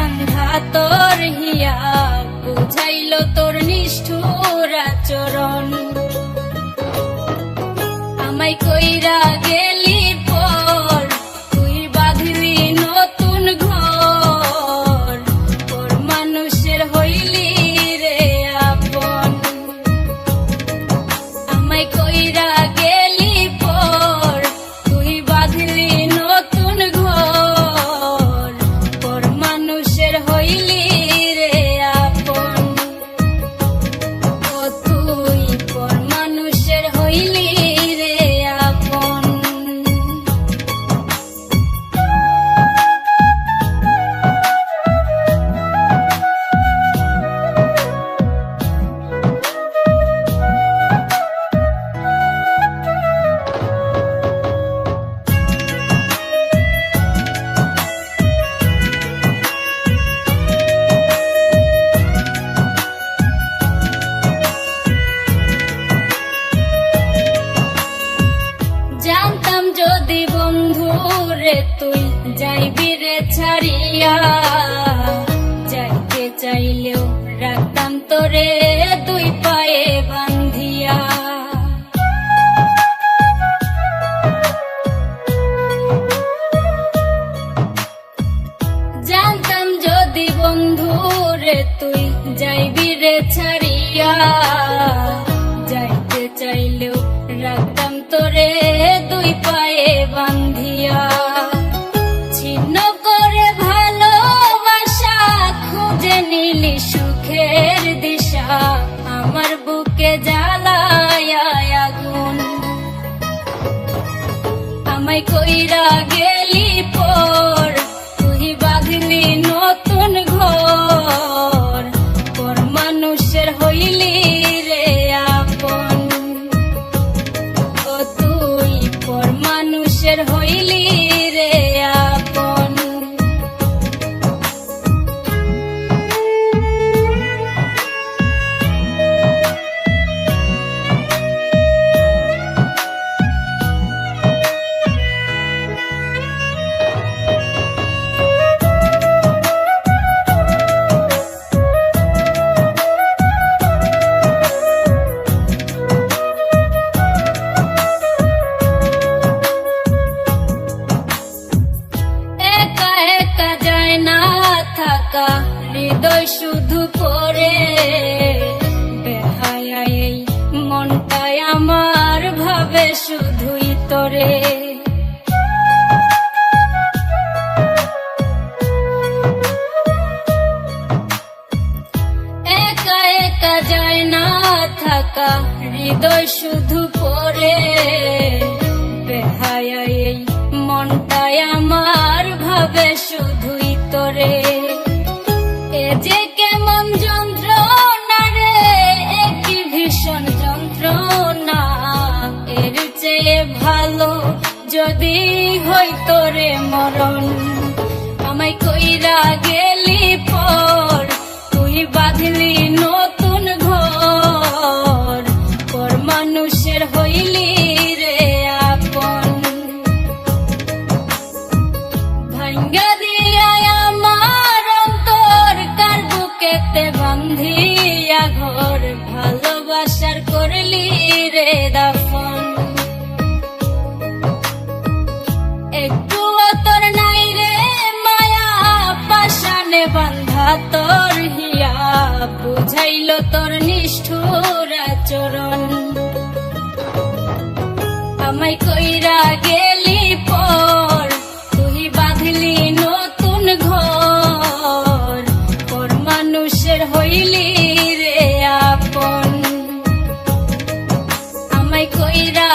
বান্ধা তোর হিয়া, বুঝাইল তোর নিষ্ঠুর আচরণ। আমায় কইরা গেলি পর, তুই বাঁধলি নতুন ঘর, তোর মানুষের হইলি রে আপন। আমায় কইরা গেলি পর, তুই বাঁধলি নতুন ঘর, তোর মানুষের হইলি রে আপন। ও তুই পর মানুষের হইলি রে আপন। জানতাম যদি বন্ধু রে তুই যাইবি রে ছাড়িয়া, যাইতে চাইলেও রাখতাম তোরে দুই পায়ে বান্ধিয়া। জানতাম যদি বন্ধু রে তুই যাইবি রে ছাড়িয়া, যাইতে চাইলেও রাখতাম তোরে দুই পায়ে বান্ধিয়া। ছিন্ন করে ভালোবাসা খুঁজে নিলি সুখের দিশা, আমার বুকে জ্বালায় আগুন। আমায় কইরা গেলি পর, তুই বাঁধলি নতুন ঘর, পর মানুষের হইলি রে আপন। ও তুই পর মানুষের হইলি রে আপন। একা একা যায় না থাকা, হৃদয় শুধু পড়ে বেহায়া। এই মনটাই আমার ভাবে শুধুই তোরে। একা একা যায় না থাকা, হৃদয় শুধু পড়ে বেহায়া। এই মনটাই আমার ভাবে শুধুই তোরে। এ যে কেমন যন্ত্রণা রে, একই ভীষণ যন্ত্রণা। এর চেয়ে ভালো যদি হই তোরে মরণ। আমায় কইরা গেলি পর, তুই বাঁধলি নতুন ঘর, পর মানুষের হইলি রে আপন। ভাঙ্গা দিয়া আমার অন্তর, কার বুকেতে বান্ধিয়া ঘর, ভালোবাসার করলি রে দাফন। একটুও তোর নাই রে মায়া, পাশানে বান্ধা তোর হিয়া, বুঝাইল তোর নিষ্ঠুর আচরণ। আমায় কইরা গেলি পর, তুই বাঁধলি নতুন ঘর, পর মানুষের হইলি রে আপন। আমায় কইরা